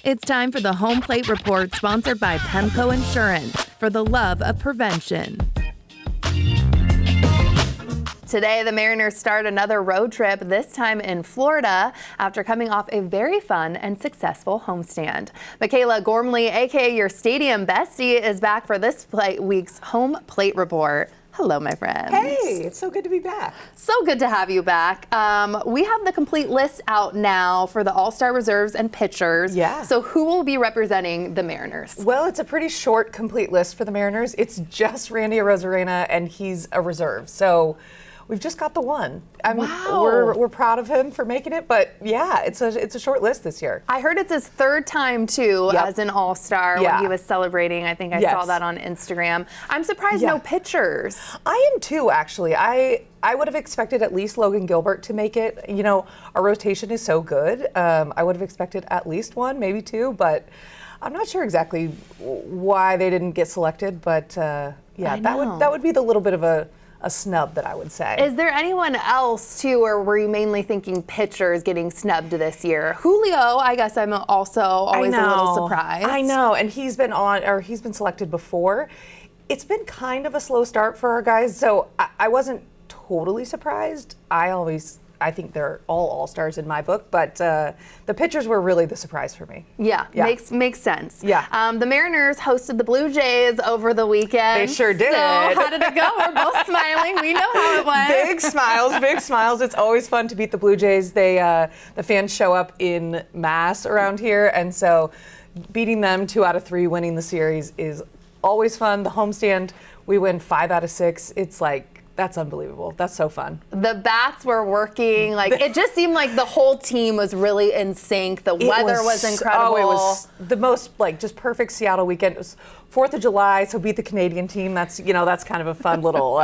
It's time for the Home Plate Report, sponsored by Pemco Insurance, for the love of prevention. Today, the Mariners start another road trip, this time in Florida, after coming off a very fun and successful homestand. Michaela Gormley, aka your stadium bestie, is back for this week's Home Plate Report. Hello, my friend. Hey, it's so good to be back. So good to have you back. We have the complete list out now for the All-Star reserves and pitchers. Yeah. So who will be representing the Mariners? Well, it's a pretty short, complete list for the Mariners. It's just Randy Arozarena, and he's a reserve. So we've just got the one. Wow. We're proud of him for making it, but yeah, it's a short list this year. I heard it's his third time too as an All-Star when he was celebrating. I think I saw that on Instagram. I'm surprised no pitchers. I am too, actually. I would have expected at least Logan Gilbert to make it. You know, our rotation is so good. I would have expected at least one, maybe two, but I'm not sure exactly why they didn't get selected. But yeah, that would be the little bit of a snub that I would say. Is there anyone else too, or were you mainly thinking pitchers getting snubbed this year? Julio, I guess I'm also always a little surprised. I know, and he's been selected before. It's been kind of a slow start for our guys, so I wasn't totally surprised. I think they're all All-Stars in my book, but the pitchers were really the surprise for me. Yeah. Makes sense. Yeah. The Mariners hosted the Blue Jays over the weekend. They sure did. So how did it go? We're both smiling. We know how it went. Big smiles, big smiles. It's always fun to beat the Blue Jays. The fans show up in mass around here, and so beating them 2 out of 3, winning the series is always fun. The homestand, we win 5 out of 6. It's like, that's unbelievable. That's so fun. The bats were working. Like, it just seemed like the whole team was really in sync. The weather was incredible. It was the most just perfect Seattle weekend. It was 4th of July, so beat the Canadian team. That's kind of a fun little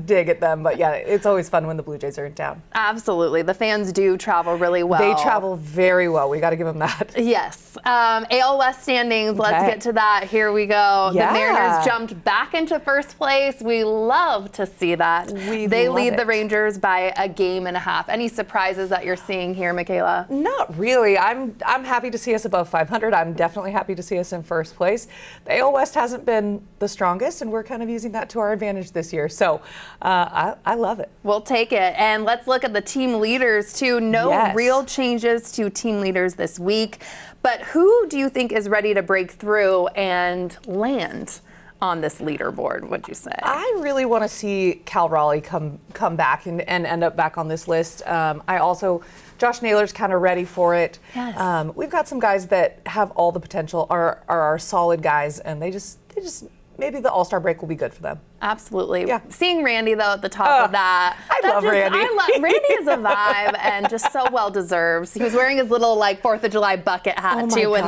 dig at them. But yeah, it's always fun when the Blue Jays are in town. Absolutely. The fans do travel really well. They travel very well. We got to give them that. Yes. AL West standings. Let's get to that. Here we go. Yeah. The Mariners jumped back into first place. We love to see that. They lead the Rangers by a game and a half. Any surprises that you're seeing here, Michaela? Not really. I'm happy to see us above 500. I'm definitely happy to see us in first place. The AL West hasn't been the strongest, and we're kind of using that to our advantage this year. So I love it. We'll take it. And let's look at the team leaders, too. No real changes to team leaders this week. But who do you think is ready to break through and land on this leaderboard, would you say? I really want to see Cal Raleigh come back and end up back on this list. Josh Naylor's kind of ready for it. Yes. We've got some guys that have all the potential, are our solid guys, and they just maybe the All-Star break will be good for them. Absolutely. Yeah. Seeing Randy, though, at the top of that. I love Randy. Randy is a vibe and just so well-deserved. He was wearing his little, 4th of July bucket hat, too, when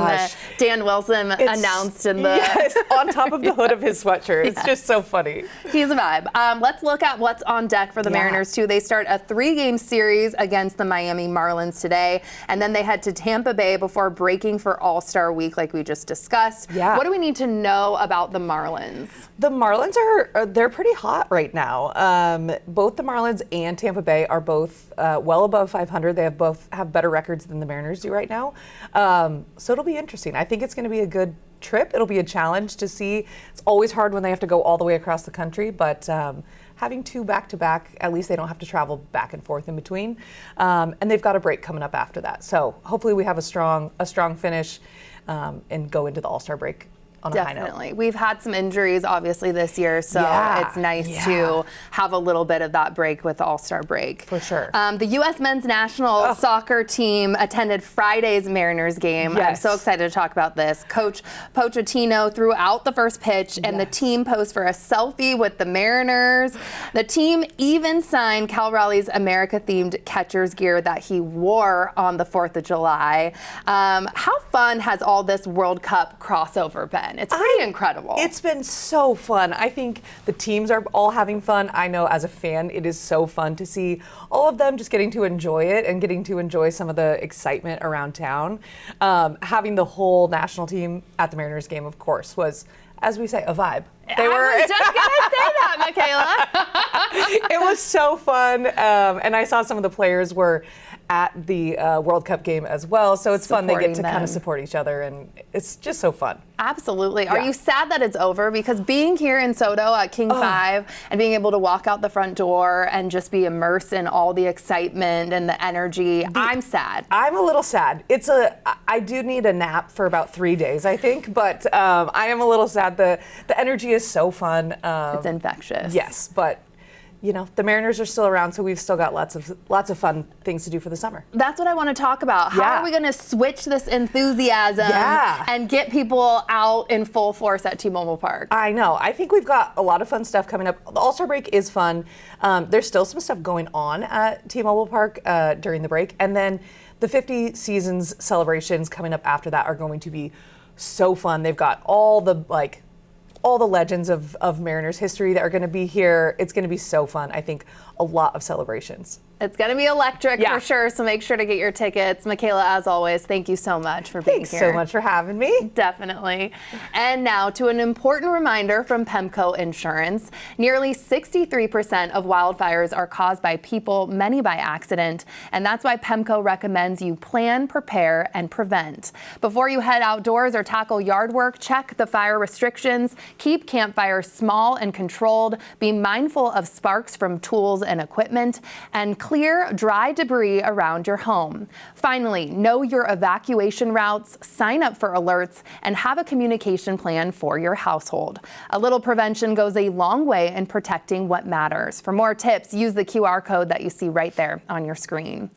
Dan Wilson announced in the... Yes, on top of the hood of his sweatshirt. It's just so funny. He's a vibe. Let's look at what's on deck for the Mariners, too. They start a 3-game series against the Miami Marlins today, and then they head to Tampa Bay before breaking for All-Star Week, like we just discussed. Yeah. What do we need to know about the Marlins? The Marlins they're pretty hot right now. Both the Marlins and Tampa Bay are both well above 500. They both have better records than the Mariners do right now. So it'll be interesting. I think it's going to be a good trip. It'll be a challenge to see. It's always hard when they have to go all the way across the country, but having 2 back-to-back, at least they don't have to travel back and forth in between. And they've got a break coming up after that. So hopefully we have a strong finish and go into the All-Star break on a high note. Definitely. We've had some injuries, obviously, this year, so it's nice to have a little bit of that break with the All-Star break. For sure. The U.S. men's national soccer team attended Friday's Mariners game. I'm so excited to talk about this. Coach Pochettino threw out the first pitch, and the team posed for a selfie with the Mariners. The team even signed Cal Raleigh's America-themed catcher's gear that he wore on the 4th of July. How fun has all this World Cup crossover been? It's pretty incredible. It's been so fun. I think the teams are all having fun. I know as a fan, it is so fun to see all of them just getting to enjoy it and getting to enjoy some of the excitement around town. Having the whole national team at the Mariners game, of course, was, as we say, a vibe. I was just going to say that, Michaela. It was so fun. And I saw some of the players were at the World Cup game as well. So it's fun. They get to kind of support each other, and it's just so fun. Absolutely. Yeah. Are you sad that it's over? Because being here in Soto at King 5 and being able to walk out the front door and just be immersed in all the excitement and the energy, I'm sad. I'm a little sad. I do need a nap for about 3 days, I think, but I am a little sad. The energy is so fun. It's infectious. Yes, but you know, the Mariners are still around, so we've still got lots of fun things to do for the summer. That's what I want to talk about. How are we going to switch this enthusiasm and get people out in full force at T-Mobile Park? I know. I think we've got a lot of fun stuff coming up. The All-Star break is fun. There's still some stuff going on at T-Mobile Park during the break, and then the 50 seasons celebrations coming up after that are going to be so fun. They've got all the legends of Mariners history that are going to be here. It's going to be so fun. I think a lot of celebrations. It's going to be electric for sure, so make sure to get your tickets. Michaela, as always, thank you so much for being here. Thanks so much for having me. Definitely. And now to an important reminder from Pemco Insurance. Nearly 63% of wildfires are caused by people, many by accident, and that's why Pemco recommends you plan, prepare, and prevent. Before you head outdoors or tackle yard work, check the fire restrictions, keep campfires small and controlled, be mindful of sparks from tools and equipment, and clear dry debris around your home. Finally, know your evacuation routes, sign up for alerts, and have a communication plan for your household. A little prevention goes a long way in protecting what matters. For more tips, use the QR code that you see right there on your screen.